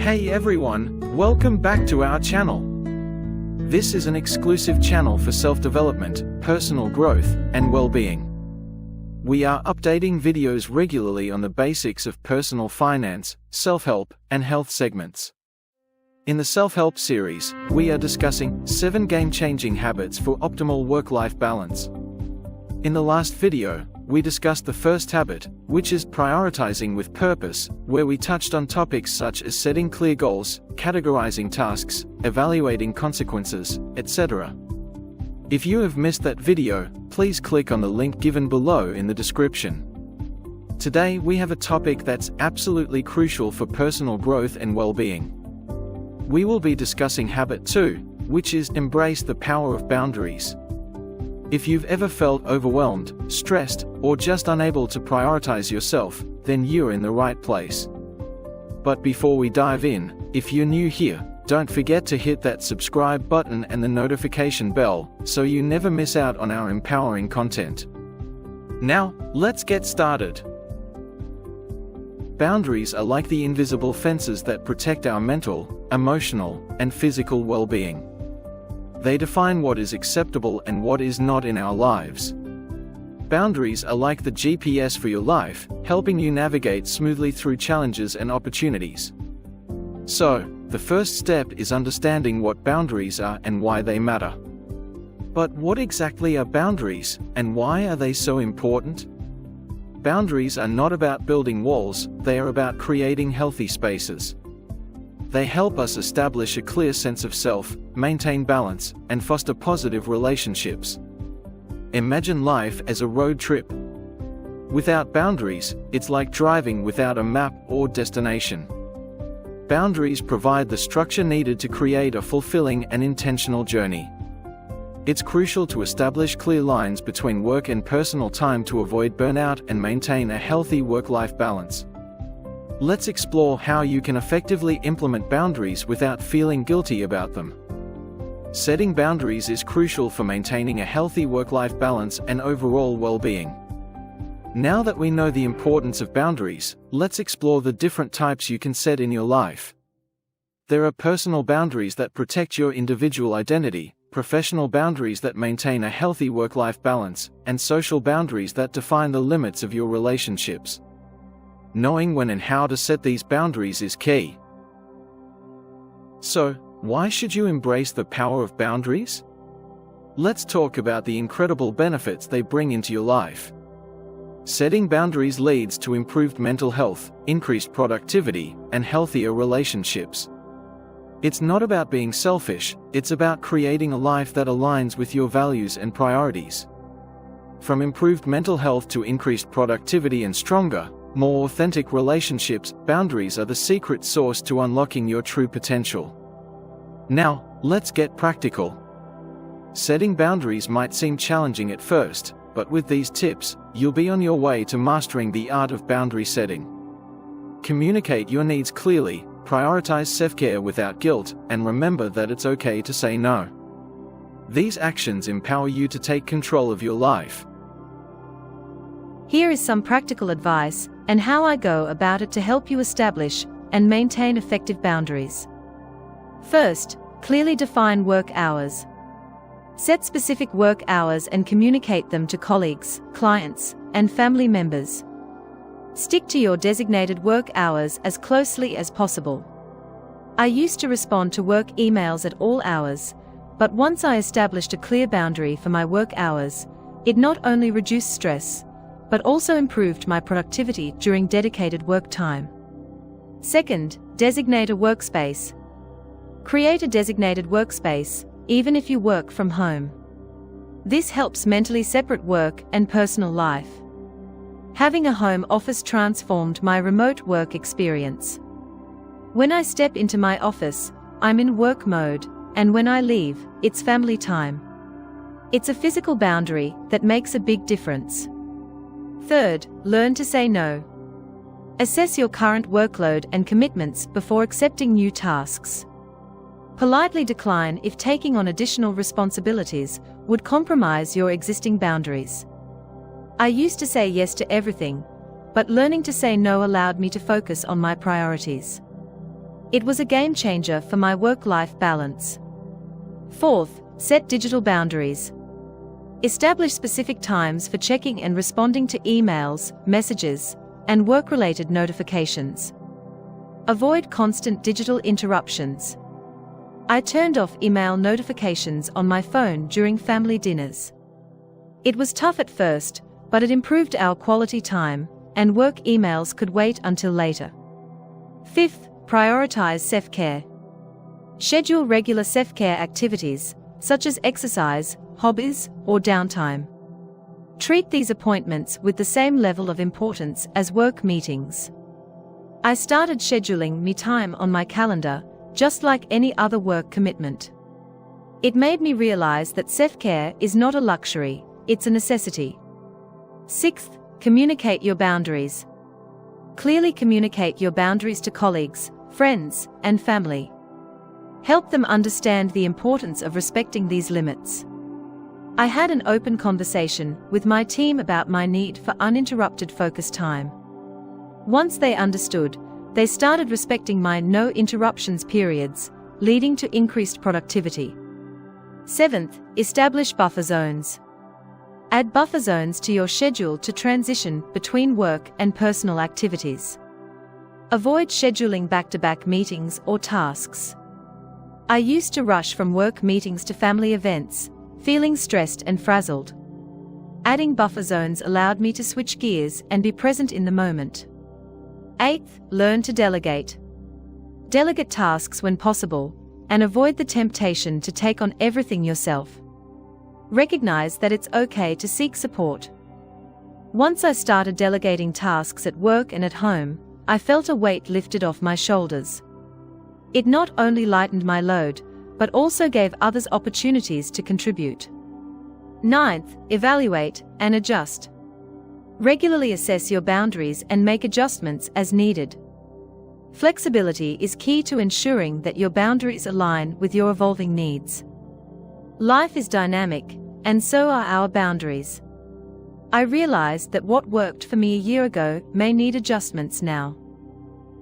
Hey everyone, welcome back to our channel. This is an exclusive channel for self-development, personal growth, and well-being. We are updating videos regularly on the basics of personal finance, self-help, and health segments. In the self-help series, we are discussing 7 game-changing habits for optimal work-life balance. In the last video, we discussed the first habit, which is prioritizing with purpose, where we touched on topics such as setting clear goals, categorizing tasks, evaluating consequences, etc. If you have missed that video, please click on the link given below in the description. Today we have a topic that's absolutely crucial for personal growth and well-being. We will be discussing habit 2, which is embrace the power of boundaries. If you've ever felt overwhelmed, stressed, or just unable to prioritize yourself, then you're in the right place. But before we dive in, if you're new here, don't forget to hit that subscribe button and the notification bell, so you never miss out on our empowering content. Now, let's get started. Boundaries are like the invisible fences that protect our mental, emotional, and physical well-being. They define what is acceptable and what is not in our lives. Boundaries are like the GPS for your life, helping you navigate smoothly through challenges and opportunities. So, the first step is understanding what boundaries are and why they matter. But what exactly are boundaries, and why are they so important? Boundaries are not about building walls, they are about creating healthy spaces. They help us establish a clear sense of self, maintain balance, and foster positive relationships. Imagine life as a road trip. Without boundaries, it's like driving without a map or destination. Boundaries provide the structure needed to create a fulfilling and intentional journey. It's crucial to establish clear lines between work and personal time to avoid burnout and maintain a healthy work-life balance. Let's explore how you can effectively implement boundaries without feeling guilty about them. Setting boundaries is crucial for maintaining a healthy work-life balance and overall well-being. Now that we know the importance of boundaries, let's explore the different types you can set in your life. There are personal boundaries that protect your individual identity, professional boundaries that maintain a healthy work-life balance, and social boundaries that define the limits of your relationships. Knowing when and how to set these boundaries is key. So, why should you embrace the power of boundaries? Let's talk about the incredible benefits they bring into your life. Setting boundaries leads to improved mental health, increased productivity, and healthier relationships. It's not about being selfish, it's about creating a life that aligns with your values and priorities. From improved mental health to increased productivity and stronger, more authentic relationships, boundaries are the secret sauce to unlocking your true potential. Now, let's get practical. Setting boundaries might seem challenging at first, but with these tips, you'll be on your way to mastering the art of boundary setting. Communicate your needs clearly, prioritize self-care without guilt, and remember that it's okay to say no. These actions empower you to take control of your life. Here is some practical advice and how I go about it to help you establish and maintain effective boundaries. First, clearly define work hours. Set specific work hours and communicate them to colleagues, clients, and family members. Stick to your designated work hours as closely as possible. I used to respond to work emails at all hours, but once I established a clear boundary for my work hours, it not only reduced stress, but also improved my productivity during dedicated work time. Second, designate a workspace. Create a designated workspace, even if you work from home. This helps mentally separate work and personal life. Having a home office transformed my remote work experience. When I step into my office, I'm in work mode, and when I leave, it's family time. It's a physical boundary that makes a big difference. Third, learn to say no. Assess your current workload and commitments before accepting new tasks. Politely decline if taking on additional responsibilities would compromise your existing boundaries. I used to say yes to everything, but learning to say no allowed me to focus on my priorities. It was a game changer for my work-life balance. Fourth, set digital boundaries. Establish specific times for checking and responding to emails, messages, and work-related notifications. Avoid constant digital interruptions. I turned off email notifications on my phone during family dinners. It was tough at first, but it improved our quality time, and work emails could wait until later. Fifth, prioritize self-care. Schedule regular self-care activities, such as exercise, hobbies, or downtime. Treat these appointments with the same level of importance as work meetings. I started scheduling me time on my calendar, just like any other work commitment. It made me realize that self-care is not a luxury, it's a necessity. Sixth, communicate your boundaries. Clearly communicate your boundaries to colleagues, friends, and family. Help them understand the importance of respecting these limits. I had an open conversation with my team about my need for uninterrupted focus time. Once they understood, they started respecting my no interruptions periods, leading to increased productivity. Seventh, establish buffer zones. Add buffer zones to your schedule to transition between work and personal activities. Avoid scheduling back-to-back meetings or tasks. I used to rush from work meetings to family events, feeling stressed and frazzled. Adding buffer zones allowed me to switch gears and be present in the moment. Eighth, learn to delegate. Delegate tasks when possible, and avoid the temptation to take on everything yourself. Recognize that it's okay to seek support. Once I started delegating tasks at work and at home, I felt a weight lifted off my shoulders. It not only lightened my load, but also gave others opportunities to contribute. Ninth, evaluate and adjust. Regularly assess your boundaries and make adjustments as needed. Flexibility is key to ensuring that your boundaries align with your evolving needs. Life is dynamic, and so are our boundaries. I realized that what worked for me a year ago may need adjustments now.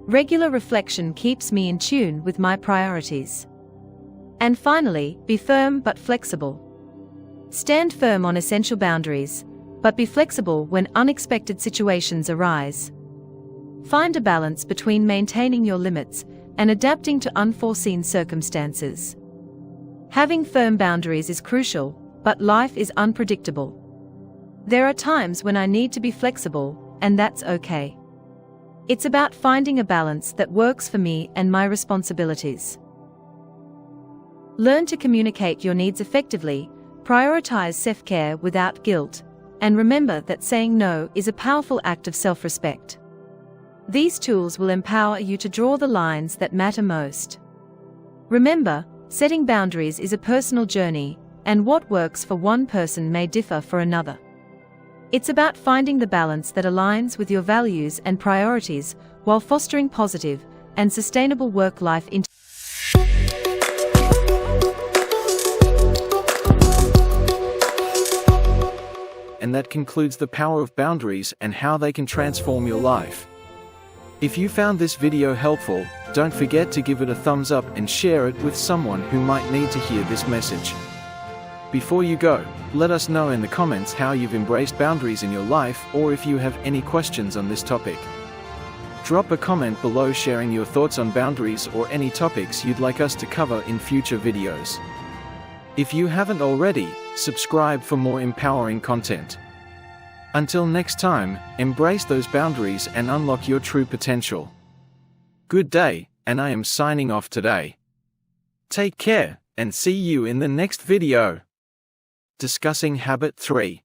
Regular reflection keeps me in tune with my priorities. And finally, be firm but flexible. Stand firm on essential boundaries, but be flexible when unexpected situations arise. Find a balance between maintaining your limits and adapting to unforeseen circumstances. Having firm boundaries is crucial, but life is unpredictable. There are times when I need to be flexible, and that's okay. It's about finding a balance that works for me and my responsibilities. Learn to communicate your needs effectively, prioritize self-care without guilt, and remember that saying no is a powerful act of self-respect. These tools will empower you to draw the lines that matter most. Remember, setting boundaries is a personal journey, and what works for one person may differ for another. It's about finding the balance that aligns with your values and priorities while fostering positive and sustainable work-life interactions. And that concludes the power of boundaries and how they can transform your life. If you found this video helpful, don't forget to give it a thumbs up and share it with someone who might need to hear this message. Before you go, let us know in the comments how you've embraced boundaries in your life, or if you have any questions on this topic. Drop a comment below sharing your thoughts on boundaries or any topics you'd like us to cover in future videos. If you haven't already, subscribe for more empowering content. Until next time, embrace those boundaries and unlock your true potential. Good day, and I am signing off today. Take care, and see you in the next video. Discussing Habit 3.